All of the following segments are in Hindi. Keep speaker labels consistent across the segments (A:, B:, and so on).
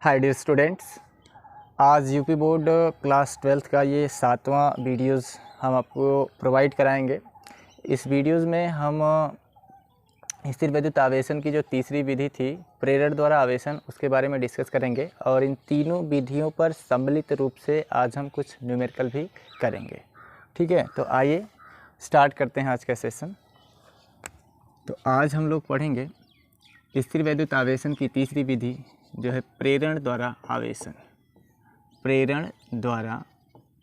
A: हाय डियर स्टूडेंट्स, आज यूपी बोर्ड क्लास 12th का ये 7वां वीडियोज़ हम आपको प्रोवाइड कराएंगे। इस वीडियोज़ में हम स्थिर वैद्युत आवेशन की जो तीसरी विधि थी प्रेरण द्वारा आवेशन, उसके बारे में डिस्कस करेंगे और इन तीनों विधियों पर सम्मिलित रूप से आज हम कुछ न्यूमेरिकल भी करेंगे। ठीक है, तो आइए स्टार्ट करते हैं आज का सेशन। तो आज हम लोग पढ़ेंगे स्थिर वैद्युत आवेशन की तीसरी विधि जो है प्रेरण द्वारा आवेशन। प्रेरण द्वारा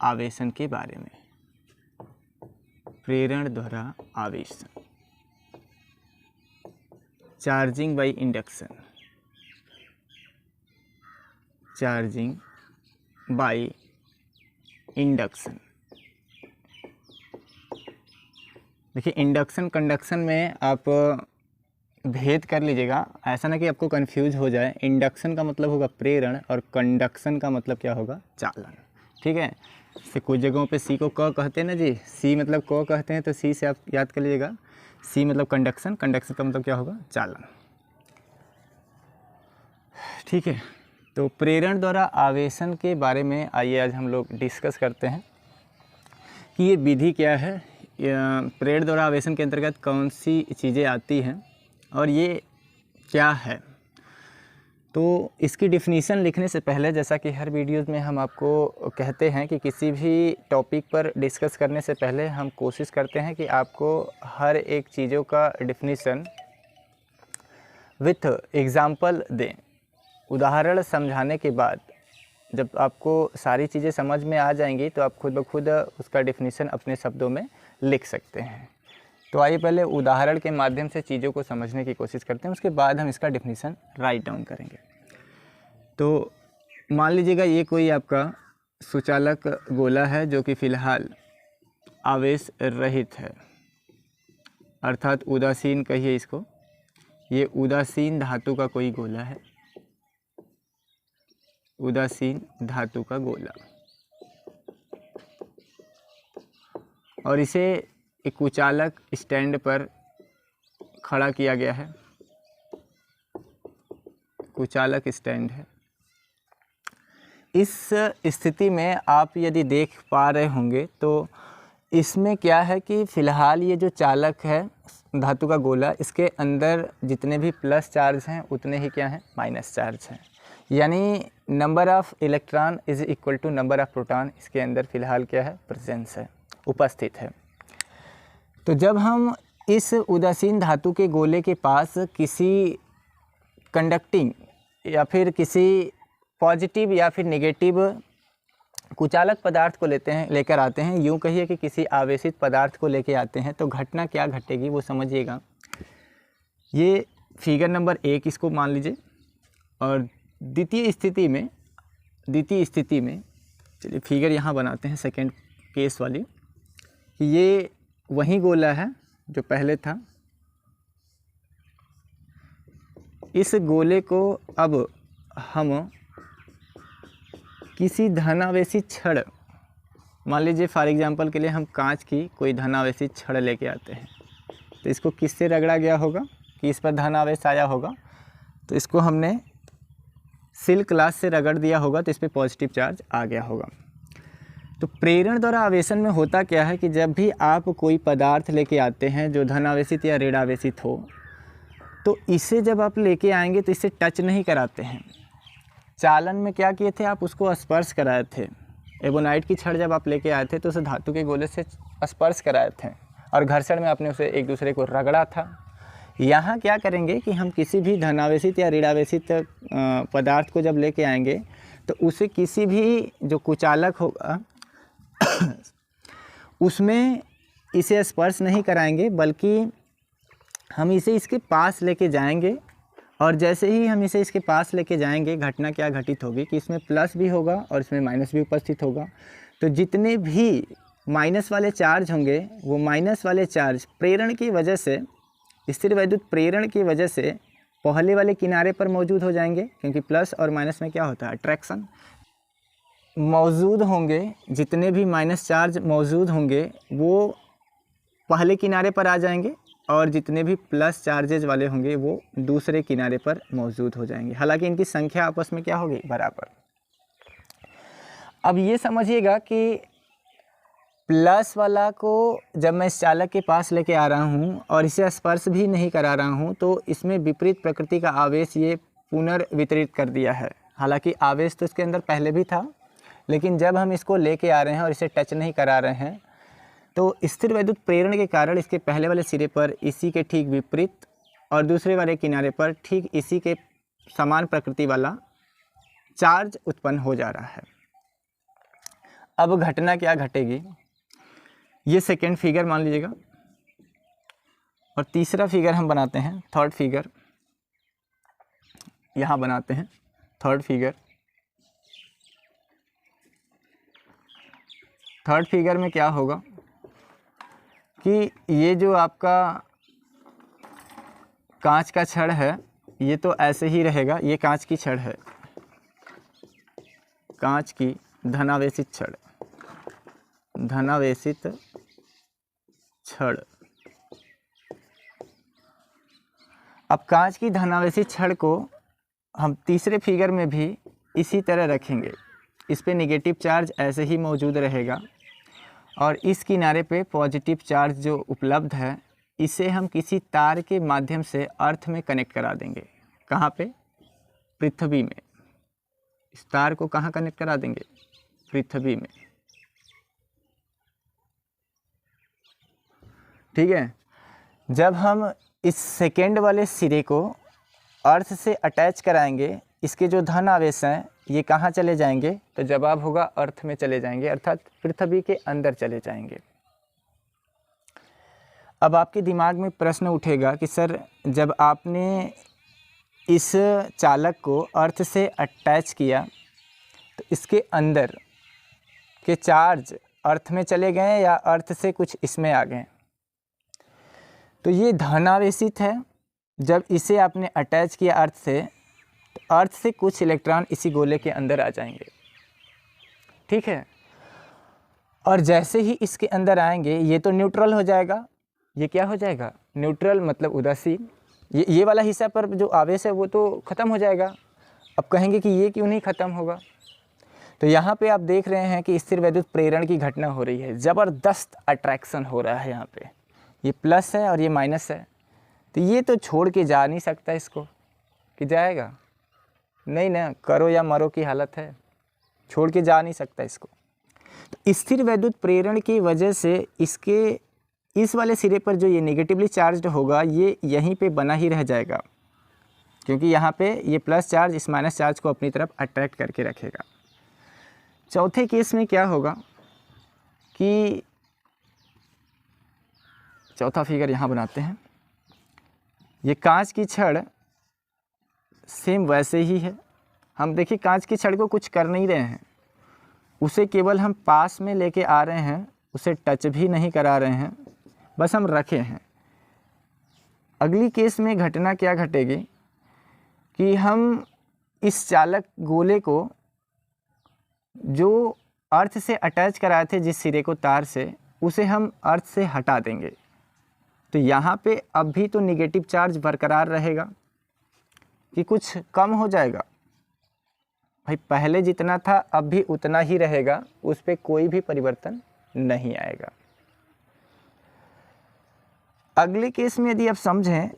A: आवेशन के बारे में, प्रेरण द्वारा आवेशन, charging by induction, charging by induction. देखिए, इंडक्शन कंडक्शन में आप भेद कर लीजिएगा, ऐसा ना कि आपको कंफ्यूज हो जाए। इंडक्शन का मतलब होगा प्रेरण और कंडक्शन का मतलब क्या होगा, चालन। ठीक है, से कुछ जगहों पे सी को क कहते हैं ना जी, सी मतलब क कहते हैं, तो सी से आप याद कर लीजिएगा। सी मतलब कंडक्शन, कंडक्शन का मतलब क्या होगा, चालन। ठीक है, तो प्रेरण द्वारा आवेशन के बारे में आइए आज हम लोग डिस्कस करते हैं कि ये विधि क्या है, प्रेरण द्वारा आवेशन के अंतर्गत कौन सी चीज़ें आती हैं और ये क्या है। तो इसकी डिफिनीशन लिखने से पहले, जैसा कि हर वीडियोज़ में हम आपको कहते हैं कि किसी भी टॉपिक पर डिस्कस करने से पहले हम कोशिश करते हैं कि आपको हर एक चीज़ों का डिफिनीशन विथ एग्ज़ाम्पल दें। उदाहरण समझाने के बाद जब आपको सारी चीज़ें समझ में आ जाएंगी तो आप खुद ब खुद उसका डिफिनीशन अपने शब्दों में लिख सकते हैं। तो आइए पहले उदाहरण के माध्यम से चीज़ों को समझने की कोशिश करते हैं, उसके बाद हम इसका डिफिनीशन राइट डाउन करेंगे। तो मान लीजिएगा ये कोई आपका सुचालक गोला है जो कि फ़िलहाल आवेश रहित है, अर्थात उदासीन कहिए इसको। ये उदासीन धातु का कोई गोला है, उदासीन धातु का गोला, और इसे एक कुचालक स्टैंड पर खड़ा किया गया है। कुचालक स्टैंड है। इस स्थिति में आप यदि देख पा रहे होंगे तो इसमें क्या है कि फ़िलहाल ये जो चालक है धातु का गोला, इसके अंदर जितने भी प्लस चार्ज हैं उतने ही क्या हैं, माइनस चार्ज हैं। यानी number of electron is equal to number of proton इसके अंदर फ़िलहाल क्या है, प्रेजेंस है, उपस्थित है। तो जब हम इस उदासीन धातु के गोले के पास किसी कंडक्टिंग या फिर किसी पॉजिटिव या फिर नेगेटिव कुचालक पदार्थ को लेकर आते हैं, यूँ कहिए कि किसी आवेशित पदार्थ को लेकर आते हैं, तो घटना क्या घटेगी वो समझिएगा। ये फिगर नंबर 1 इसको मान लीजिए, और द्वितीय स्थिति में चलिए फिगर यहाँ बनाते हैं सेकेंड केस वाली, कि ये वही गोला है जो पहले था। इस गोले को अब हम किसी धनावेशी छड़, मान लीजिए फॉर एग्जांपल के लिए हम कांच की कोई धनावेशी छड़ लेके आते हैं, तो इसको किससे रगड़ा गया होगा कि इस पर धनावेश आया होगा, तो इसको हमने सिल्क ग्लास से रगड़ दिया होगा, तो इस पर पॉजिटिव चार्ज आ गया होगा। तो प्रेरण द्वारा आवेशन में होता क्या है कि जब भी आप कोई पदार्थ लेके आते हैं जो धनावेशित या ऋणावेशित हो, तो इसे जब आप लेके आएंगे तो इसे टच नहीं कराते हैं। चालन में क्या किए थे, आप उसको स्पर्श कराए थे। एबोनाइट की छड़ जब आप लेके आए थे तो उसे धातु के गोले से स्पर्श कराए थे और घर्षण में आपने उसे एक दूसरे को रगड़ा था। यहाँ क्या करेंगे कि हम किसी भी धनावेशित या ऋणावेशित पदार्थ को जब लेके आएंगे तो उसे किसी भी जो कुचालक होगा उसमें इसे स्पर्श नहीं कराएंगे, बल्कि हम इसे इसके पास लेके जाएंगे, और जैसे ही हम इसे इसके पास लेके जाएंगे घटना क्या घटित होगी कि इसमें प्लस भी होगा और इसमें माइनस भी उपस्थित होगा। तो जितने भी माइनस वाले चार्ज होंगे वो माइनस वाले चार्ज प्रेरण की वजह से, स्थिर वैद्युत प्रेरण की वजह से पहले वाले किनारे पर मौजूद हो जाएंगे, क्योंकि प्लस और माइनस में क्या होता है, अट्रैक्शन मौजूद होंगे। जितने भी माइनस चार्ज मौजूद होंगे वो पहले किनारे पर आ जाएंगे और जितने भी प्लस चार्जेज वाले होंगे वो दूसरे किनारे पर मौजूद हो जाएंगे। हालांकि इनकी संख्या आपस में क्या होगी, बराबर। अब ये समझिएगा कि प्लस वाला को जब मैं इस चालक के पास लेके आ रहा हूँ और इसे स्पर्श भी नहीं करा रहा हूँ तो इसमें विपरीत प्रकृति का आवेश ये पुनर्वितरित कर दिया है। हालांकि आवेश तो इसके अंदर पहले भी था, लेकिन जब हम इसको लेके आ रहे हैं और इसे टच नहीं करा रहे हैं तो स्थिर वैद्युत प्रेरण के कारण इसके पहले वाले सिरे पर इसी के ठीक विपरीत और दूसरे वाले किनारे पर ठीक इसी के समान प्रकृति वाला चार्ज उत्पन्न हो जा रहा है। अब घटना क्या घटेगी, ये सेकेंड फिगर मान लीजिएगा और तीसरा फिगर हम बनाते हैं, थर्ड फिगर यहाँ बनाते हैं। थर्ड फिगर में क्या होगा कि ये जो आपका कांच का छड़ है ये तो ऐसे ही रहेगा, ये कांच की छड़ है, कांच की धनावेशित छड़, धनावेशित छड़। अब कांच की धनावेशित छड़ को हम तीसरे फिगर में भी इसी तरह रखेंगे, इस पे नेगेटिव चार्ज ऐसे ही मौजूद रहेगा और इस किनारे पे पॉजिटिव चार्ज जो उपलब्ध है इसे हम किसी तार के माध्यम से अर्थ में कनेक्ट करा देंगे। कहाँ पे, पृथ्वी में। इस तार को कहाँ कनेक्ट करा देंगे, पृथ्वी में। ठीक है। जब हम इस सेकेंड वाले सिरे को अर्थ से अटैच कराएंगे, इसके जो धन आवेश हैं ये कहाँ चले जाएंगे, तो जवाब होगा अर्थ में चले जाएंगे, अर्थात पृथ्वी के अंदर चले जाएंगे। अब आपके दिमाग में प्रश्न उठेगा कि सर जब आपने इस चालक को अर्थ से अटैच किया तो इसके अंदर के चार्ज अर्थ में चले गए या अर्थ से कुछ इसमें आ गए, तो ये धनावेशित है। जब इसे आपने अटैच किया अर्थ से, तो अर्थ से कुछ इलेक्ट्रॉन इसी गोले के अंदर आ जाएंगे। ठीक है। और जैसे ही इसके अंदर आएंगे ये तो न्यूट्रल हो जाएगा। ये क्या हो जाएगा, न्यूट्रल मतलब उदासीन। ये वाला हिस्सा पर जो आवेश है वो तो ख़त्म हो जाएगा। अब कहेंगे कि ये क्यों नहीं ख़त्म होगा, तो यहाँ पे आप देख रहे हैं कि स्थिर वैद्युत प्रेरण की घटना हो रही है, ज़बरदस्त अट्रैक्शन हो रहा है। यहाँ पे ये प्लस है और ये माइनस है, तो ये तो छोड़ के जा नहीं सकता इसको, कि जाएगा नहीं ना, करो या मरो की हालत है, छोड़ के जा नहीं सकता इसको। तो स्थिर वैद्युत प्रेरण की वजह से इसके इस वाले सिरे पर जो ये नेगेटिवली चार्ज्ड होगा ये यहीं पे बना ही रह जाएगा, क्योंकि यहाँ पे ये प्लस चार्ज इस माइनस चार्ज को अपनी तरफ अट्रैक्ट करके रखेगा। चौथे केस में क्या होगा कि चौथा फिगर यहाँ बनाते हैं। ये कांच की छड़ सेम वैसे ही है। हम देखिए कांच की छड़ को कुछ कर नहीं रहे हैं, उसे केवल हम पास में लेके आ रहे हैं, उसे टच भी नहीं करा रहे हैं, बस हम रखे हैं। अगली केस में घटना क्या घटेगी कि हम इस चालक गोले को जो अर्थ से अटैच कराए थे जिस सिरे को तार से, उसे हम अर्थ से हटा देंगे। तो यहाँ पे अब भी तो निगेटिव चार्ज बरकरार रहेगा कि कुछ कम हो जाएगा। भाई पहले जितना था अब भी उतना ही रहेगा, उस पर कोई भी परिवर्तन नहीं आएगा। अगले केस में यदि आप समझें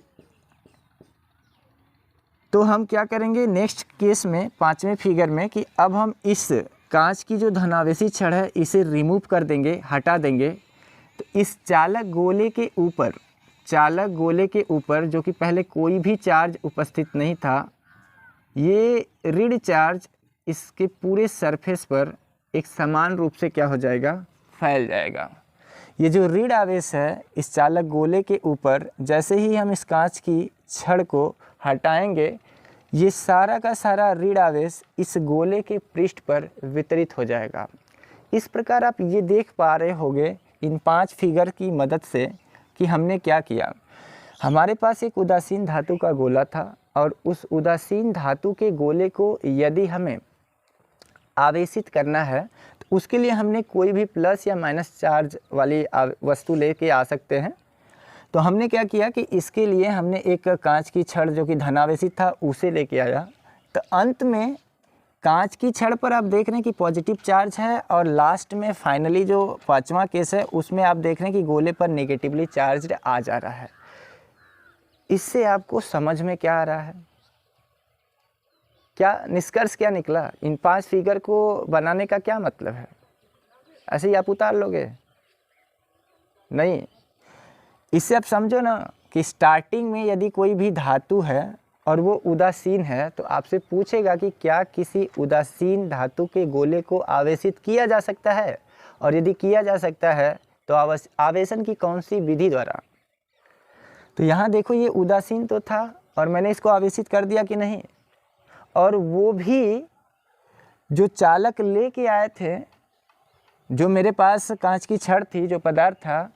A: तो हम क्या करेंगे नेक्स्ट केस में, पांचवें फिगर में, कि अब हम इस कांच की जो धनावेशी छड़ है इसे रिमूव कर देंगे, हटा देंगे। तो इस चालक गोले के ऊपर जो कि पहले कोई भी चार्ज उपस्थित नहीं था, ये ऋण चार्ज इसके पूरे सरफेस पर एक समान रूप से क्या हो जाएगा, फैल जाएगा। ये जो ऋण आवेश है इस चालक गोले के ऊपर, जैसे ही हम इस कांच की छड़ को हटाएंगे, ये सारा का सारा ऋण आवेश इस गोले के पृष्ठ पर वितरित हो जाएगा। इस प्रकार आप ये देख पा रहे होंगे इन 5 फिगर की मदद से कि हमने क्या किया। हमारे पास एक उदासीन धातु का गोला था और उस उदासीन धातु के गोले को यदि हमें आवेशित करना है तो उसके लिए हमने कोई भी प्लस या माइनस चार्ज वाली वस्तु लेके आ सकते हैं। तो हमने क्या किया कि इसके लिए हमने एक कांच की छड़ जो कि धनावेशित था उसे लेके आया। तो अंत में कांच की छड़ पर आप देख रहे हैं कि पॉजिटिव चार्ज है, और लास्ट में फाइनली जो 5वां केस है उसमें आप देख रहे हैं कि गोले पर नेगेटिवली चार्ज आ जा रहा है। इससे आपको समझ में क्या आ रहा है, क्या निष्कर्ष क्या निकला? इन 5 फिगर को बनाने का क्या मतलब है? ऐसे ही आप उतार लोगे? नहीं, इससे आप समझो ना कि स्टार्टिंग में यदि कोई भी धातु है और वो उदासीन है तो आपसे पूछेगा कि क्या किसी उदासीन धातु के गोले को आवेशित किया जा सकता है, और यदि किया जा सकता है तो आवेशन की कौन सी विधि द्वारा। तो यहाँ देखो ये उदासीन तो था और मैंने इसको आवेशित कर दिया कि नहीं, और वो भी जो चालक लेके आए थे, जो मेरे पास कांच की छड़ थी, जो पदार्थ था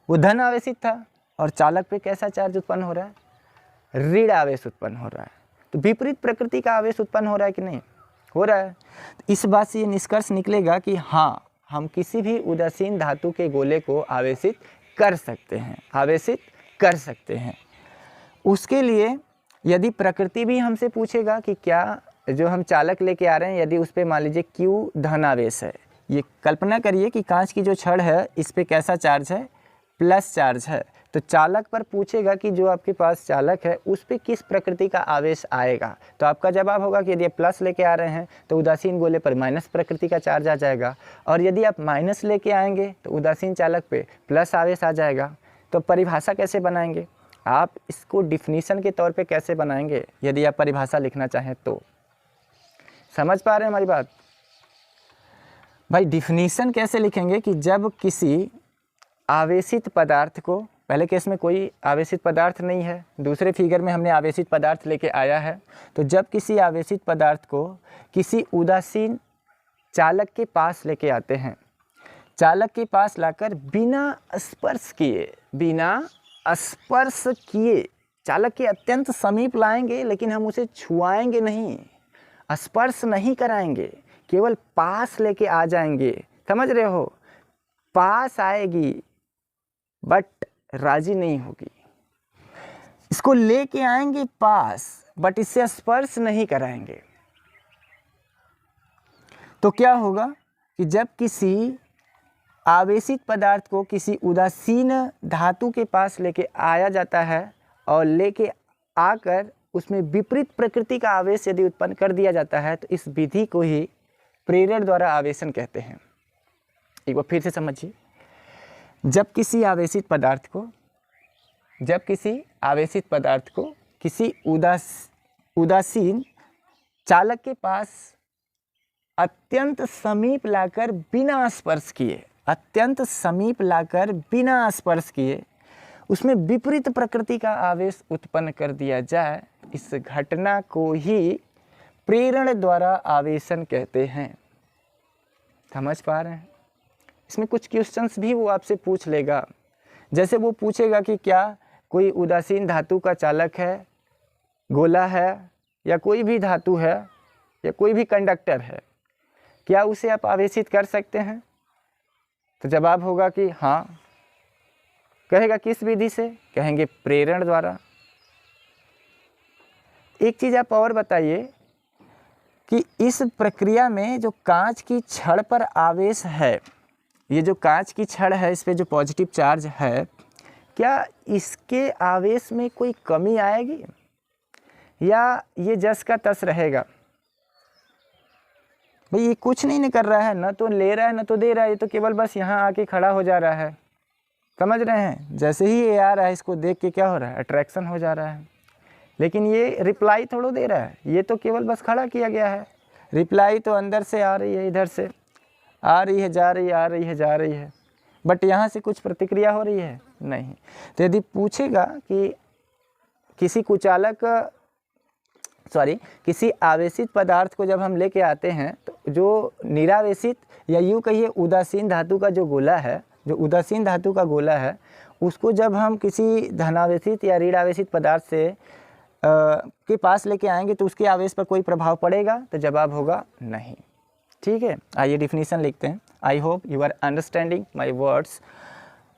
A: वो धन आवेशित था, और चालक पे कैसा चार्ज उत्पन्न हो रहा है? ऋण आवेश उत्पन्न हो रहा है। तो विपरीत प्रकृति का आवेश उत्पन्न हो रहा है कि नहीं? हो रहा है। तो इस बात से ये निष्कर्ष निकलेगा कि हाँ, हम किसी भी उदासीन धातु के गोले को आवेशित कर सकते हैं, आवेशित कर सकते हैं। उसके लिए यदि प्रकृति भी हमसे पूछेगा कि क्या जो हम चालक लेके आ रहे हैं यदि उस पर मान लीजिए Q धन आवेश है, ये कल्पना करिए कि कांच की जो छड़ है इस पे कैसा चार्ज है? प्लस चार्ज है। तो चालक पर पूछेगा कि जो आपके पास चालक है उस पे किस प्रकृति का आवेश आएगा। तो आपका जवाब होगा कि यदि आप प्लस लेके आ रहे हैं तो उदासीन गोले पर माइनस प्रकृति का चार्ज आ जाएगा, और यदि आप माइनस लेके आएंगे तो उदासीन चालक पे प्लस आवेश आ जाएगा। तो परिभाषा कैसे बनाएंगे? आप इसको डिफिनीशन के तौर पे कैसे बनाएंगे यदि आप परिभाषा लिखना चाहें तो? समझ पा रहे हैं हमारी बात? भाई डिफिनीशन कैसे लिखेंगे कि जब किसी आवेशित पदार्थ को, पहले केस में कोई आवेशित पदार्थ नहीं है, दूसरे फिगर में हमने आवेशित पदार्थ लेके आया है, तो जब किसी आवेशित पदार्थ को किसी उदासीन चालक के पास लेके आते हैं, चालक के पास लाकर बिना स्पर्श किए चालक के अत्यंत समीप लाएंगे, लेकिन हम उसे छुआएंगे नहीं, स्पर्श नहीं कराएंगे, केवल पास लेके आ जाएंगे। समझ रहे हो? पास आएगी बट राजी नहीं होगी। इसको लेके आएंगे पास बट इससे स्पर्श नहीं कराएंगे। तो क्या होगा कि जब किसी आवेशित पदार्थ को किसी उदासीन धातु के पास लेके आया जाता है और लेके आकर उसमें विपरीत प्रकृति का आवेश यदि उत्पन्न कर दिया जाता है, तो इस विधि को ही प्रेरण द्वारा आवेशन कहते हैं। एक बार फिर से समझिए, जब किसी आवेशित पदार्थ को किसी उदासीन चालक के पास अत्यंत समीप लाकर बिना स्पर्श किए उसमें विपरीत प्रकृति का आवेश उत्पन्न कर दिया जाए, इस घटना को ही प्रेरण द्वारा आवेशन कहते हैं। समझ पा रहे हैं? इसमें कुछ क्वेश्चंस भी वो आपसे पूछ लेगा। जैसे वो पूछेगा कि क्या कोई उदासीन धातु का चालक है, गोला है, या कोई भी धातु है, या कोई भी कंडक्टर है, क्या उसे आप आवेशित कर सकते हैं? तो जवाब होगा कि हाँ। कहेगा किस विधि से? कहेंगे प्रेरण द्वारा। एक चीज़ आप और बताइए कि इस प्रक्रिया में जो कांच की छड़ पर आवेश है, ये जो कांच की छड़ है इस पे जो पॉजिटिव चार्ज है, क्या इसके आवेश में कोई कमी आएगी या ये जस का तस रहेगा? भाई ये कुछ नहीं कर रहा है, न तो ले रहा है न तो दे रहा है, ये तो केवल बस यहाँ आके खड़ा हो जा रहा है। समझ रहे हैं? जैसे ही ये आ रहा है इसको देख के क्या हो रहा है? अट्रैक्शन हो जा रहा है। लेकिन ये रिप्लाई थोड़ा दे रहा है, ये तो केवल बस खड़ा किया गया है। रिप्लाई तो अंदर से आ रही है, इधर से आ रही है, जा रही है, आ रही है, जा रही है, बट यहाँ से कुछ प्रतिक्रिया हो रही है? नहीं। तो यदि पूछेगा कि किसी आवेशित पदार्थ को जब हम लेके आते हैं तो जो निरावेशित या यूँ कहिए उदासीन धातु का जो गोला है, जो उदासीन धातु का गोला है, उसको जब हम किसी धनावेशित या ऋणावेशित पदार्थ से के पास लेके आएंगे तो उसके आवेश पर कोई प्रभाव पड़ेगा? तो जवाब होगा नहीं। ठीक है, आइए डिफिनीशन लिखते हैं। I hope you are understanding my words.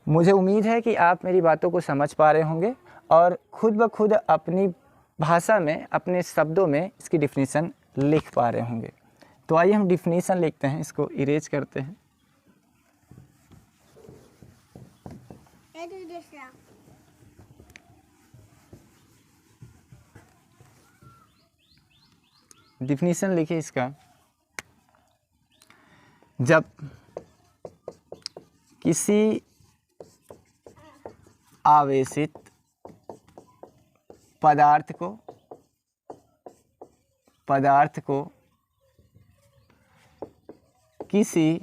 A: मुझे उम्मीद है कि आप मेरी बातों को समझ पा रहे होंगे और खुद ब खुद अपनी भाषा में, अपने शब्दों में इसकी डिफिनीसन लिख पा रहे होंगे। तो आइए हम डिफिनीसन लिखते हैं, इसको इरेज करते हैं। डिफिनीसन लिखिए इसका, जब किसी आवेशित पदार्थ को किसी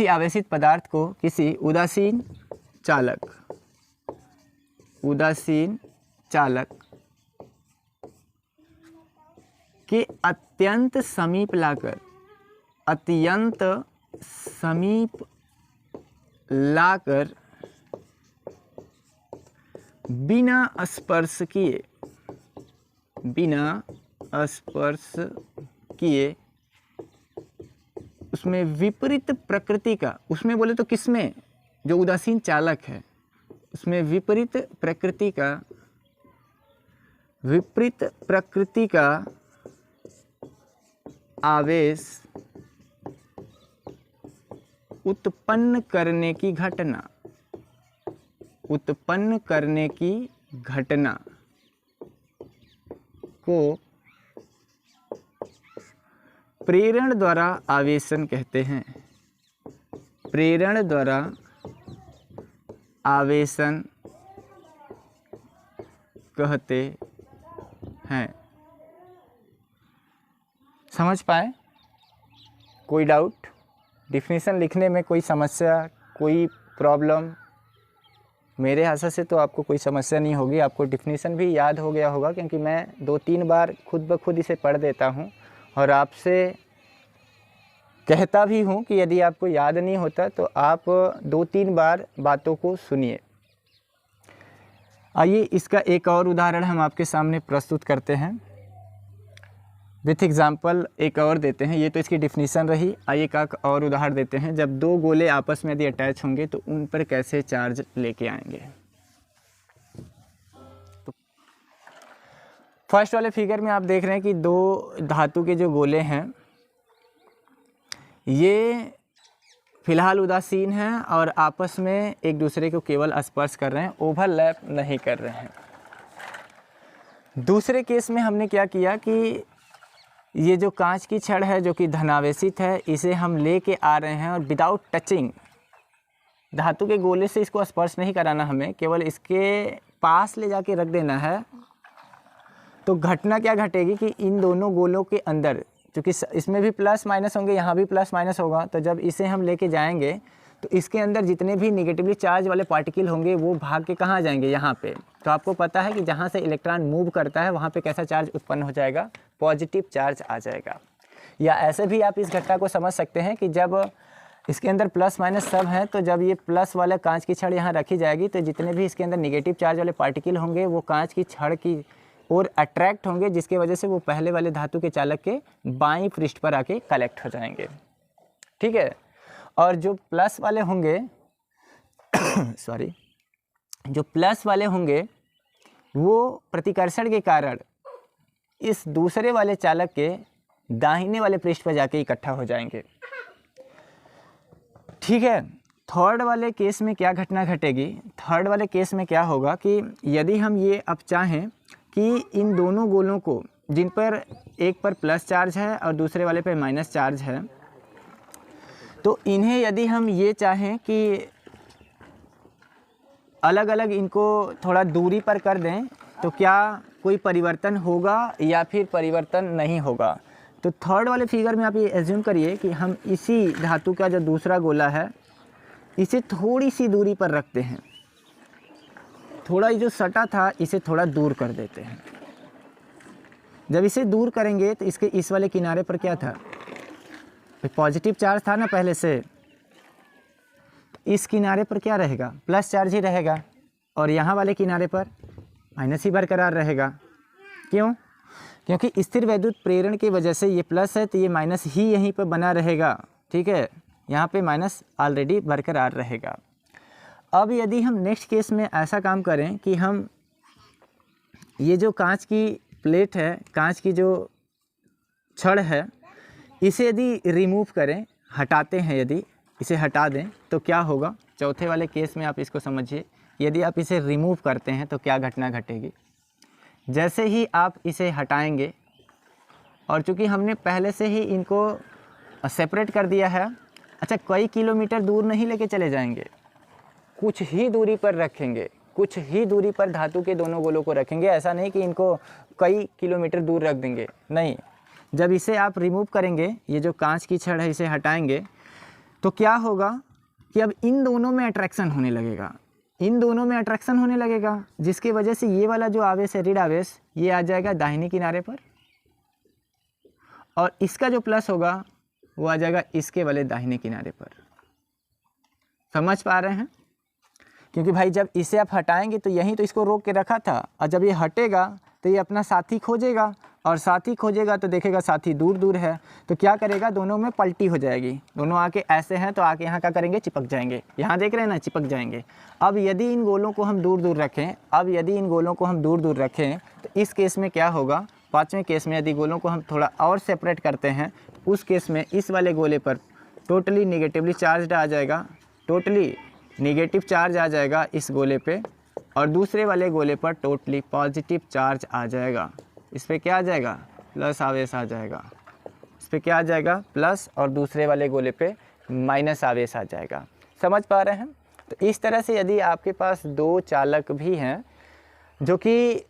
A: आवेशित पदार्थ को किसी उदासीन चालक के अत्यंत समीप लाकर बिना स्पर्श किए उसमें विपरीत प्रकृति का, उसमें बोले तो किसमें, जो उदासीन चालक है उसमें विपरीत प्रकृति का आवेश उत्पन्न करने की घटना को प्रेरण द्वारा आवेशन कहते हैं। प्रेरण द्वारा आवेशन कहते हैं। समझ पाए? कोई डाउट? डिफिनीशन लिखने में कोई समस्या, कोई प्रॉब्लम? मेरे आशा से तो आपको कोई समस्या नहीं होगी। आपको डिफिनीशन भी याद हो गया होगा, क्योंकि मैं 2-3 बार खुद ब खुद इसे पढ़ देता हूँ और आपसे कहता भी हूँ कि यदि आपको याद नहीं होता तो आप 2-3 बार बातों को सुनिए। आइए इसका एक और उदाहरण हम आपके सामने प्रस्तुत करते हैं। विथ एग्जाम्पल एक और देते हैं। ये तो इसकी डिफिनीशन रही। आइए एक और उदाहरण देते हैं। जब 2 गोले आपस में यदि अटैच होंगे तो उन पर कैसे चार्ज लेके आएंगे। तो फर्स्ट वाले फिगर में आप देख रहे हैं कि 2 धातु के जो गोले हैं ये फिलहाल उदासीन हैं और आपस में एक दूसरे को केवल स्पर्श कर रहे हैं, ओवरलैप नहीं कर रहे हैं। दूसरे केस में हमने क्या किया कि ये जो कांच की छड़ है जो कि धनावेशित है, इसे हम लेके आ रहे हैं और विदाउट टचिंग, धातु के गोले से इसको स्पर्श नहीं कराना, हमें केवल इसके पास ले जाके रख देना है। तो घटना क्या घटेगी कि इन दोनों गोलों के अंदर, क्योंकि इसमें भी प्लस माइनस होंगे, यहाँ भी प्लस माइनस होगा, तो जब इसे हम लेके जाएंगे तो इसके अंदर जितने भी निगेटिवली चार्ज वाले पार्टिकल होंगे वो भाग के कहाँ जाएंगे, यहाँ पे। तो आपको पता है कि जहाँ से इलेक्ट्रॉन मूव करता है वहाँ पे कैसा चार्ज उत्पन्न हो जाएगा, पॉजिटिव चार्ज आ जाएगा। या ऐसे भी आप इस घटना को समझ सकते हैं कि जब इसके अंदर प्लस माइनस सब है, तो जब ये प्लस वाला कांच की छड़ यहाँ रखी जाएगी तो जितने भी इसके अंदर निगेटिव चार्ज वाले पार्टिकल होंगे वो कांच की छड़ की और अट्रैक्ट होंगे, जिसके वजह से वो पहले वाले धातु के चालक के बाईं पृष्ठ पर आके कलेक्ट हो जाएंगे। ठीक है। और जो प्लस वाले होंगे जो प्लस वाले होंगे वो प्रतिकर्षण के कारण इस दूसरे वाले चालक के दाहिने वाले पृष्ठ पर जाके इकट्ठा हो जाएंगे। ठीक है। थर्ड वाले केस में क्या घटना घटेगी? थर्ड वाले केस में क्या होगा कि यदि हम ये अब चाहें कि इन दोनों गोलों को, जिन पर एक पर प्लस चार्ज है और दूसरे वाले पर माइनस चार्ज है, तो इन्हें यदि हम ये चाहें कि अलग अलग इनको थोड़ा दूरी पर कर दें तो क्या कोई परिवर्तन होगा या फिर परिवर्तन नहीं होगा। तो थर्ड वाले फिगर में आप ये एज्यूम करिए कि हम इसी धातु का जो दूसरा गोला है इसे थोड़ी सी दूरी पर रखते हैं, थोड़ा ये जो सटा था इसे थोड़ा दूर कर देते हैं। जब इसे दूर करेंगे तो इसके इस वाले किनारे पर क्या था, पॉजिटिव चार्ज था ना पहले से, इस किनारे पर क्या रहेगा, प्लस चार्ज ही रहेगा, और यहाँ वाले किनारे पर माइनस ही बरकरार रहेगा। क्यों? क्योंकि स्थिर वैद्युत प्रेरण की वजह से ये प्लस है तो ये माइनस ही यहीं पर बना रहेगा। ठीक है। यहाँ पे माइनस ऑलरेडी बरकरार रहेगा। अब यदि हम नेक्स्ट केस में ऐसा काम करें कि हम ये जो कांच की प्लेट है, कांच की जो छड़ है, इसे यदि रिमूव करें, हटाते हैं, यदि इसे हटा दें तो क्या होगा। चौथे वाले केस में आप इसको समझिए, यदि आप इसे रिमूव करते हैं तो क्या घटना घटेगी। जैसे ही आप इसे हटाएंगे, और चूँकि हमने पहले से ही इनको सेपरेट कर दिया है, अच्छा कई किलोमीटर दूर नहीं लेके चले जाएंगे, कुछ ही दूरी पर रखेंगे, कुछ ही दूरी पर धातु के दोनों गोलों को रखेंगे। ऐसा नहीं कि इनको कई किलोमीटर दूर रख देंगे, नहीं। जब इसे आप रिमूव करेंगे, ये जो कांच की छड़ है इसे हटाएंगे, तो क्या होगा कि अब इन दोनों में अट्रैक्शन होने लगेगा, इन दोनों में अट्रैक्शन होने लगेगा, जिसकी वजह से ये वाला जो आवेश है, ऋण आवेश, ये आ जाएगा दाहिने किनारे पर, और इसका जो प्लस होगा वो आ जाएगा इसके वाले दाहिने किनारे पर। समझ पा रहे हैं? क्योंकि भाई जब इसे आप हटाएंगे तो यहीं तो इसको रोक के रखा था, और जब ये हटेगा तो ये अपना साथी खोजेगा, और साथी खोजेगा तो देखेगा साथी दूर दूर है, तो क्या करेगा, दोनों में पलटी हो जाएगी। दोनों आके ऐसे हैं तो आके यहाँ क्या करेंगे, चिपक जाएंगे। यहाँ देख रहे हैं ना, चिपक जाएंगे। अब यदि इन गोलों को हम दूर दूर रखें, अब यदि इन गोलों को हम दूर दूर रखें तो इस केस में क्या होगा, पाँचवें केस में यदि गोलों को हम थोड़ा और सेपरेट करते हैं, उस केस में इस वाले गोले पर टोटली निगेटिवली चार्ज आ जाएगा, टोटली निगेटिव चार्ज आ जाएगा इस गोले पे, और दूसरे वाले गोले पर टोटली पॉजिटिव चार्ज आ जाएगा। इस पे क्या आ जाएगा, प्लस आवेश आ जाएगा। इस पे क्या आ जाएगा, प्लस, और दूसरे वाले गोले पे माइनस आवेश आ जाएगा। समझ पा रहे हैं? तो इस तरह से यदि आपके पास दो चालक भी हैं जो कि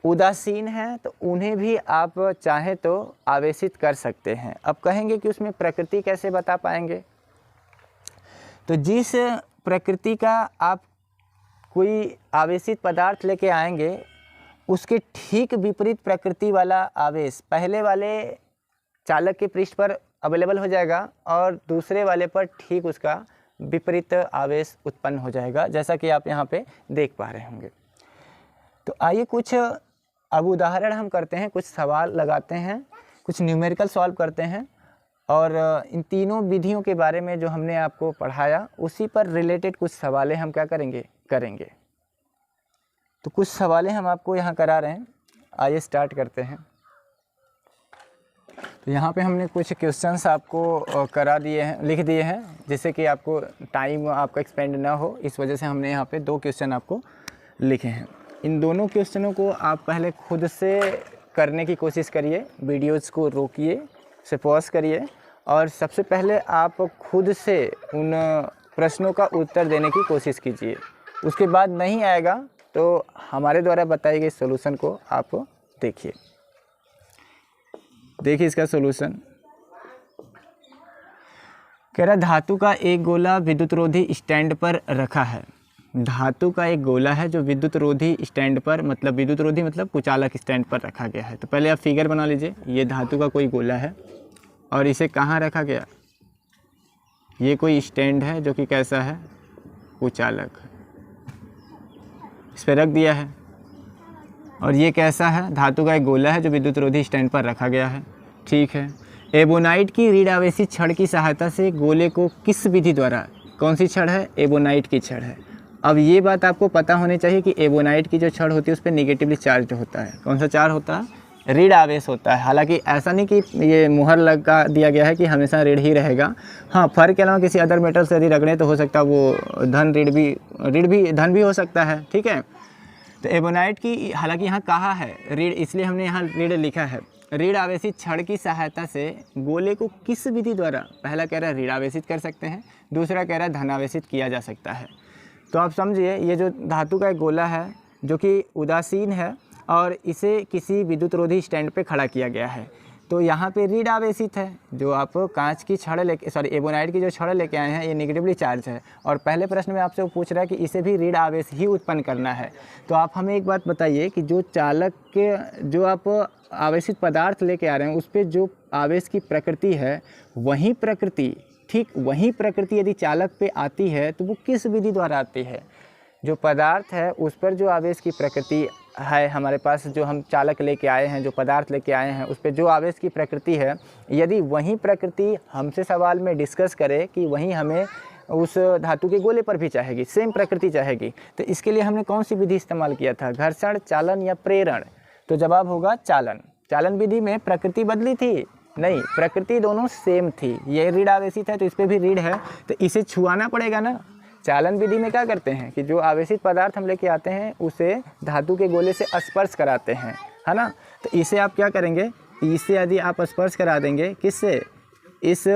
A: उदासीन हैं, तो उन्हें भी आप चाहें तो आवेशित कर सकते हैं। अब कहेंगे कि उसमें प्रकृति कैसे बता पाएंगे, तो जिस प्रकृति का आप कोई आवेशित पदार्थ लेके आएंगे, उसके ठीक विपरीत प्रकृति वाला आवेश पहले वाले चालक के पृष्ठ पर अवेलेबल हो जाएगा, और दूसरे वाले पर ठीक उसका विपरीत आवेश उत्पन्न हो जाएगा, जैसा कि आप यहाँ पे देख पा रहे होंगे। तो आइए कुछ अब उदाहरण हम करते हैं, कुछ सवाल लगाते हैं, कुछ न्यूमेरिकल सॉल्व करते हैं, और इन तीनों विधियों के बारे में जो हमने आपको पढ़ाया उसी पर रिलेटेड कुछ सवालें हम क्या करेंगे। तो कुछ सवालें हम आपको यहाँ करा रहे हैं। आइए स्टार्ट करते हैं। तो यहाँ पे हमने कुछ क्वेश्चंस आपको करा दिए हैं, लिख दिए हैं, जिससे कि आपको टाइम आपका एक्सपेंड ना हो, इस वजह से हमने यहाँ पे 2 क्वेश्चन आपको लिखे हैं। इन दोनों क्वेश्चनों को आप पहले खुद से करने की कोशिश करिए, वीडियोज़ को रोकिए, उसे पॉज करिए, और सबसे पहले आप खुद से उन प्रश्नों का उत्तर देने की कोशिश कीजिए। उसके बाद नहीं आएगा तो हमारे द्वारा बताए गए सॉल्यूशन को आप देखिए। इसका सॉल्यूशन कह रहा, धातु का एक गोला विद्युत रोधी स्टैंड पर रखा है। धातु का एक गोला है जो विद्युत रोधी स्टैंड पर, मतलब विद्युत रोधी मतलब कुचालक स्टैंड पर रखा गया है। तो पहले आप फिगर बना लीजिए। ये धातु का कोई गोला है और इसे कहाँ रखा गया, ये कोई स्टैंड है जो कि कैसा है, कुचालक, इस पर रख दिया है। और ये कैसा है, धातु का एक गोला है जो विद्युत रोधी स्टैंड पर रखा गया है। ठीक है। एबोनाइट की ऋण आवेशित छड़ की सहायता से गोले को किस विधि द्वारा, कौन सी छड़ है, एबोनाइट की छड़ है। अब ये बात आपको पता होनी चाहिए कि एबोनाइट की जो छड़ होती है उस पर निगेटिवली चार्ज होता है। कौन सा चार्ज होता है, ऋण आवेश होता है। हालांकि ऐसा नहीं कि ये मुहर लगा दिया गया है कि हमेशा ऋण ही रहेगा। हाँ, फर्क के अलावा किसी अदर मेटल से यदि रगड़े तो हो सकता है वो धन धन भी हो सकता है। ठीक है। तो एबोनाइट की, हालांकि यहाँ कहा है ऋण, इसलिए हमने यहाँ ऋण लिखा है। ऋण आवेशित छड़ की सहायता से गोले को किस विधि द्वारा, पहला कह रहा है ऋण आवेशित कर सकते हैं, दूसरा कह रहा है धन आवेशित किया जा सकता है। तो आप समझिए, ये जो धातु का एक गोला है जो कि उदासीन है और इसे किसी विद्युत रोधी स्टैंड पे खड़ा किया गया है, तो यहाँ पे ऋण आवेशित है। जो आप कांच की छड़ एबोनाइट की जो छड़ लेके आए हैं ये निगेटिवली चार्ज है, और पहले प्रश्न में आपसे वो पूछ रहा है कि इसे भी ऋण आवेश ही उत्पन्न करना है। तो आप हमें एक बात बताइए कि जो चालक के, जो आप आवेशित पदार्थ लेके आ रहे हैं उस पर जो आवेश की प्रकृति है, वही प्रकृति, ठीक वही प्रकृति यदि चालक पे आती है तो वो किस विधि द्वारा आती है। जो पदार्थ है उस पर जो आवेश की प्रकृति है हमारे पास, जो हम चालक लेके आए हैं, जो पदार्थ लेके आए हैं, उस पे जो आवेश की प्रकृति है, यदि वही प्रकृति हमसे सवाल में डिस्कस करे कि वही हमें उस धातु के गोले पर भी चाहेगी, सेम प्रकृति चाहेगी, तो इसके लिए हमने कौन सी विधि इस्तेमाल किया था, घर्षण, चालन या प्रेरण? तो जवाब होगा चालन। चालन विधि में प्रकृति बदली थी? नहीं, प्रकृति दोनों सेम थी। ये ऋण आवेशित है तो इस पर भी ऋण है, तो इसे छुआना पड़ेगा ना। चालन विधि में क्या करते हैं कि जो आवेशित पदार्थ हम लेके आते हैं उसे धातु के गोले से स्पर्श कराते हैं, है ना। तो इसे आप क्या करेंगे, इसे यदि आप स्पर्श करा देंगे किससे, इस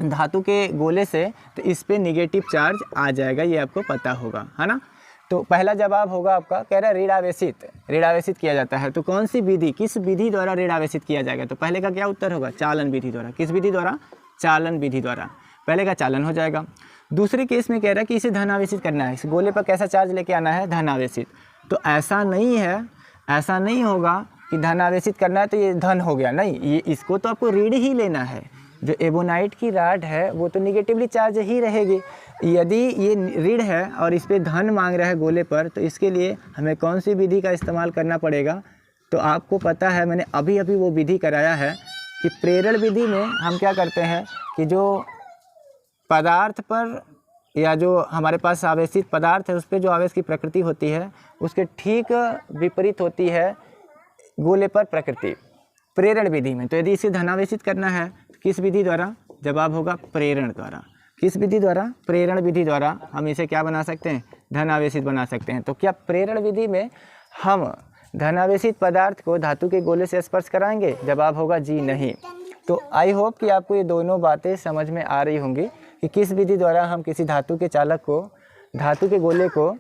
A: धातु के गोले से, तो इस पे निगेटिव चार्ज आ जाएगा, ये आपको पता होगा, है ना। तो पहला जवाब होगा आपका, कह रहा है ऋण आवेशित किया जाता है। तो कौन सी विधि, किस विधि द्वारा ऋण आवेशित किया जाएगा? तो पहले का क्या उत्तर होगा, चालन विधि द्वारा। किस विधि द्वारा? चालन विधि द्वारा। पहले का चालन हो जाएगा। दूसरे केस में कह रहा है कि इसे धन आवेशित करना है, इस गोले पर कैसा चार्ज लेके आना है, धन आवेशित। तो ऐसा नहीं है, ऐसा नहीं होगा कि धन आवेशित करना है तो ये धन हो गया, नहीं, ये इसको तो आपको ऋण ही लेना है। जो एबोनाइट की राड है वो तो निगेटिवली चार्ज ही रहेगी। यदि ये ऋण है और इस पर धन मांग रहा है गोले पर, तो इसके लिए हमें कौन सी विधि का इस्तेमाल करना पड़ेगा? तो आपको पता है, मैंने अभी अभी वो विधि कराया है कि प्रेरण विधि में हम क्या करते हैं कि जो पदार्थ पर या जो हमारे पास आवेशित पदार्थ है उस पर जो आवेश की प्रकृति होती है उसके ठीक विपरीत होती है गोले पर प्रकृति प्रेरण विधि में। तो यदि इसे धनावेशित करना है तो किस विधि द्वारा? जवाब होगा प्रेरण द्वारा। किस विधि द्वारा? प्रेरण विधि द्वारा हम इसे क्या बना सकते हैं, धनावेशित बना सकते हैं। तो क्या प्रेरण विधि में हम धनावेशित पदार्थ को धातु के गोले से स्पर्श कराएंगे? जवाब होगा जी नहीं। तो आई होप कि आपको ये दोनों बातें समझ में आ रही होंगी कि किस विधि द्वारा हम किसी धातु के चालक को, धातु के गोले को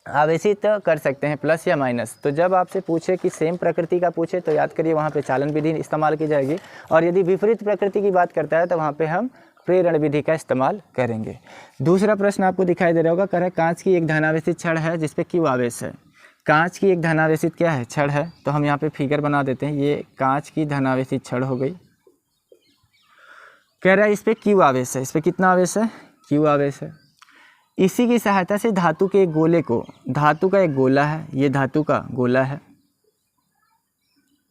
A: आवेशित कर सकते हैं, प्लस या माइनस। तो जब आपसे पूछे कि सेम प्रकृति का पूछे तो याद करिए वहाँ पे चालन विधि इस्तेमाल की जाएगी, और यदि विपरीत प्रकृति की बात करता है तो वहाँ पे हम प्रेरण विधि का इस्तेमाल करेंगे। दूसरा प्रश्न आपको दिखाई दे रहा होगा, कह रहा है कांच की एक धनावेशित छड़ है जिस पे Q आवेश है। कांच की एक धनावेशित क्या है, छड़ है। तो हम यहाँ पे फिगर बना देते हैं, ये कांच की धनावेशित छड़ हो गई। कह रहा है इस पे Q आवेश है, इस पे कितना आवेश है, Q आवेश है। इसी की सहायता से धातु के एक गोले को, धातु का एक गोला है, ये धातु का गोला है,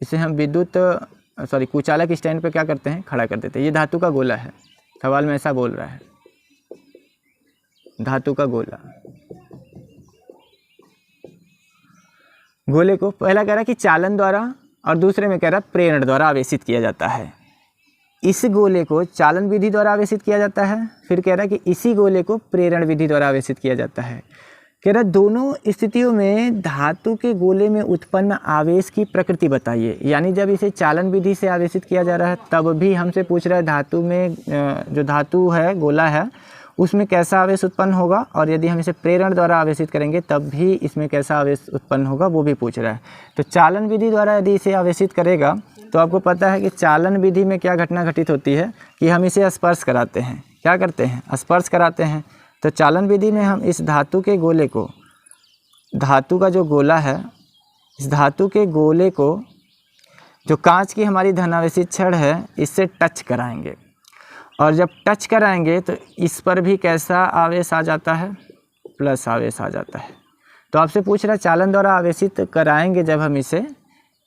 A: इसे हम विद्युत कुचालक स्टैंड पे क्या करते हैं, खड़ा कर देते हैं। ये धातु का गोला है, सवाल में ऐसा बोल रहा है, धातु का गोला। गोले को पहला कह रहा है कि चालन द्वारा और दूसरे में कह रहा है प्रेरण द्वारा आवेशित किया जाता है। इस गोले को चालन विधि द्वारा आवेशित किया जाता है, फिर कह रहा है कि इसी गोले को प्रेरण विधि द्वारा आवेशित किया जाता है। कह रहा है दोनों स्थितियों में धातु के गोले में उत्पन्न आवेश की प्रकृति बताइए। यानी जब इसे चालन विधि से आवेशित किया जा रहा है तब भी हमसे पूछ रहा है धातु में, जो धातु है, गोला है, उसमें कैसा आवेश उत्पन्न होगा, और यदि हम इसे प्रेरण द्वारा आवेशित करेंगे तब भी इसमें कैसा आवेश उत्पन्न होगा वो भी पूछ रहा है। तो चालन विधि द्वारा यदि इसे आवेशित करेगा तो आपको पता है कि चालन विधि में क्या घटना घटित होती है कि हम इसे स्पर्श कराते हैं। क्या करते हैं, स्पर्श कराते हैं। तो चालन विधि में हम इस धातु के गोले को, धातु का जो गोला है, इस धातु के गोले को जो कांच की हमारी धनावेशित छड़ है इससे टच कराएंगे, और जब टच कराएंगे तो इस पर भी कैसा आवेश आ जाता है, प्लस आवेश आ जाता है। तो आपसे पूछ रहा है चालन द्वारा आवेशित कराएंगे जब हम इसे,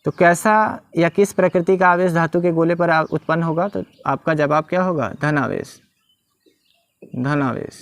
A: तो कैसा या किस प्रकृति का आवेश धातु के गोले पर उत्पन्न होगा? तो आपका जवाब क्या होगा, धनावेश, धनावेश।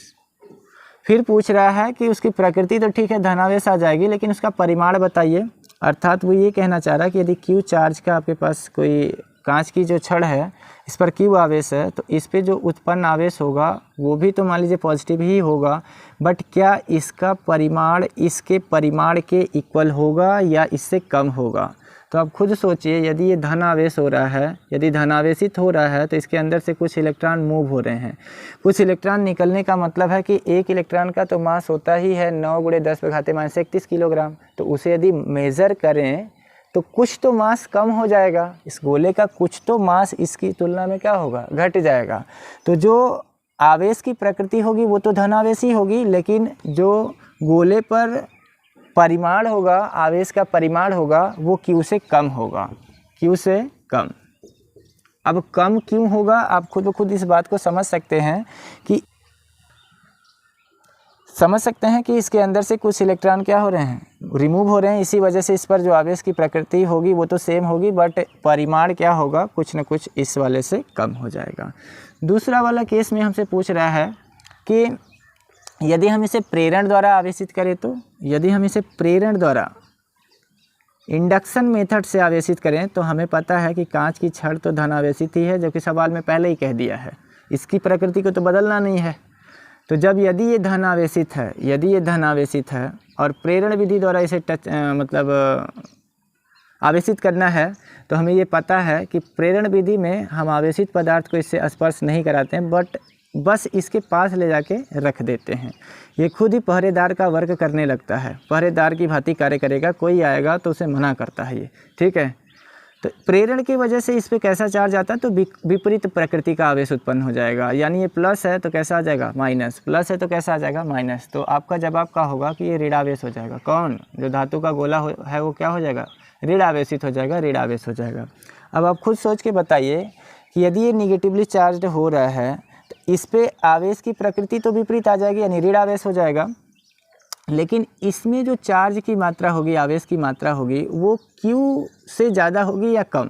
A: फिर पूछ रहा है कि उसकी प्रकृति तो ठीक है, धनावेश आ जाएगी, लेकिन उसका परिमाण बताइए। अर्थात वो ये कहना चाह रहा है कि यदि Q चार्ज का आपके पास कोई कांच की जो छड़ है इस पर Q आवेश है, तो इस पे जो उत्पन्न आवेश होगा वो भी तो मान लीजिए पॉजिटिव ही होगा, बट क्या इसका परिमाण इसके परिमाण के इक्वल होगा या इससे कम होगा? तो आप खुद सोचिए, यदि ये धन आवेश हो रहा है, यदि धनावेशित हो रहा है तो इसके अंदर से कुछ इलेक्ट्रॉन मूव हो रहे हैं, कुछ इलेक्ट्रॉन निकलने का मतलब है कि एक इलेक्ट्रॉन का तो मास होता ही है 9 × 10⁻³ किलोग्राम। तो उसे यदि मेज़र करें तो कुछ तो मास कम हो जाएगा, इस गोले का कुछ तो मास इसकी तुलना में क्या होगा, घट जाएगा। तो जो आवेश की प्रकृति होगी वो तो धनावेश ही होगी, लेकिन जो गोले पर परिमाण होगा, आवेश का परिमाण होगा, वो Q से कम होगा, Q से कम। अब कम क्यों होगा, आप खुद ब खुद इस बात को समझ सकते हैं कि समझ सकते हैं कि इसके अंदर से कुछ इलेक्ट्रॉन क्या हो रहे हैं, रिमूव हो रहे हैं। इसी वजह से इस पर जो आवेश की प्रकृति होगी वो तो सेम होगी, बट परिमाण क्या होगा, कुछ न कुछ इस वाले से कम हो जाएगा। दूसरा वाला केस में हमसे पूछ रहा है कि यदि हम इसे प्रेरण द्वारा आवेशित करें, तो यदि हम इसे प्रेरण द्वारा इंडक्शन मेथड से आवेशित करें तो हमें पता है कि कांच की छड़ तो धन आवेशित ही है, जो कि सवाल में पहले ही कह दिया है, इसकी प्रकृति को तो बदलना नहीं है। तो जब यदि ये धन आवेशित है, यदि ये धन आवेशित है और प्रेरण विधि द्वारा इसे आवेशित करना है, तो हमें ये पता है कि प्रेरण विधि में हम आवेशित पदार्थ को इससे स्पर्श नहीं कराते हैं, बट बस इसके पास ले जाके रख देते हैं। ये खुद ही पहरेदार का वर्क करने लगता है, पहरेदार की भांति कार्य करेगा, कोई आएगा तो उसे मना करता है ये, ठीक है। तो प्रेरण की वजह से इस पे कैसा चार्ज आता है, तो विपरीत प्रकृति का आवेश उत्पन्न हो जाएगा। यानी ये प्लस है तो कैसा आ जाएगा, माइनस, प्लस है तो कैसा आ जाएगा, माइनस। तो आपका जवाब क्या होगा कि ये ऋणावेश हो जाएगा। कौन, जो धातु का गोला है वो क्या हो जाएगा, ऋणावेशित हो जाएगा, ऋणावेश हो जाएगा। अब आप खुद सोच के बताइए कि यदि ये निगेटिवली चार्ज हो रहा है तो इस पे आवेश की प्रकृति तो विपरीत आ जाएगी, यानी ऋणावेश हो जाएगा। लेकिन इसमें जो चार्ज की मात्रा होगी, आवेश की मात्रा होगी, वो Q से ज़्यादा होगी या कम।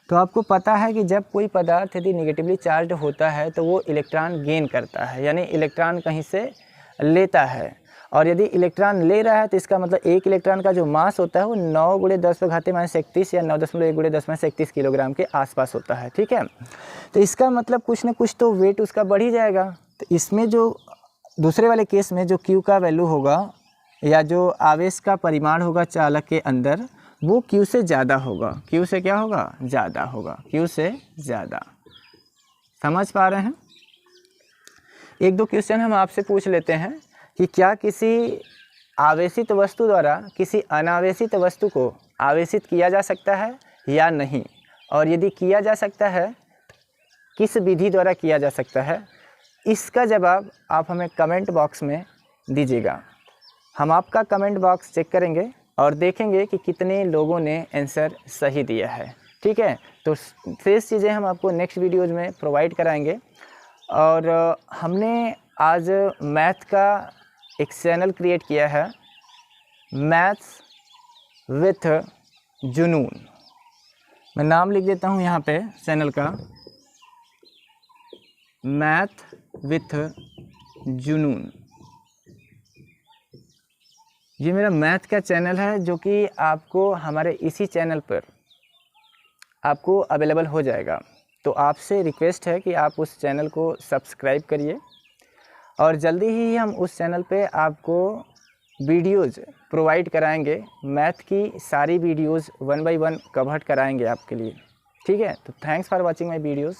A: तो आपको पता है कि जब कोई पदार्थ यदि निगेटिवली चार्ज होता है तो वो इलेक्ट्रॉन गेन करता है, यानी इलेक्ट्रॉन कहीं से लेता है। और यदि इलेक्ट्रॉन ले रहा है तो इसका मतलब एक इलेक्ट्रॉन का जो मास होता है वो 9 × 10⁻31 या 9.1 × 10⁻31 किलोग्राम के आसपास होता है, ठीक है। तो इसका मतलब कुछ ना कुछ तो वेट उसका बढ़ ही जाएगा। तो इसमें जो दूसरे वाले केस में जो Q का वैल्यू होगा या जो आवेश का परिमाण होगा चालक के अंदर, वो Q से ज़्यादा होगा। Q से क्या होगा, ज़्यादा होगा, Q से ज़्यादा। समझ पा रहे हैं। एक दो क्वेश्चन हम आपसे पूछ लेते हैं कि क्या किसी आवेशित वस्तु द्वारा किसी अनावेशित वस्तु को आवेशित किया जा सकता है या नहीं, और यदि किया जा सकता है किस विधि द्वारा किया जा सकता है। इसका जवाब आप हमें कमेंट बॉक्स में दीजिएगा। हम आपका कमेंट बॉक्स चेक करेंगे और देखेंगे कि कितने लोगों ने आंसर सही दिया है, ठीक है। तो शेष चीज़ें हम आपको नेक्स्ट वीडियोज़ में प्रोवाइड कराएंगे। और हमने आज मैथ का एक चैनल क्रिएट किया है, मैथ्स विथ जुनून। मैं नाम लिख देता हूँ यहाँ पे चैनल का, मैथ विथ जुनून। ये मेरा मैथ का चैनल है जो कि आपको हमारे इसी चैनल पर आपको अवेलेबल हो जाएगा। तो आपसे रिक्वेस्ट है कि आप उस चैनल को सब्सक्राइब करिए और जल्दी ही हम उस चैनल पे आपको वीडियोज़ प्रोवाइड कराएंगे। मैथ की सारी वीडियोज़ 1 by 1 कवर कराएंगे आपके लिए, ठीक है। तो thanks for watching my videos.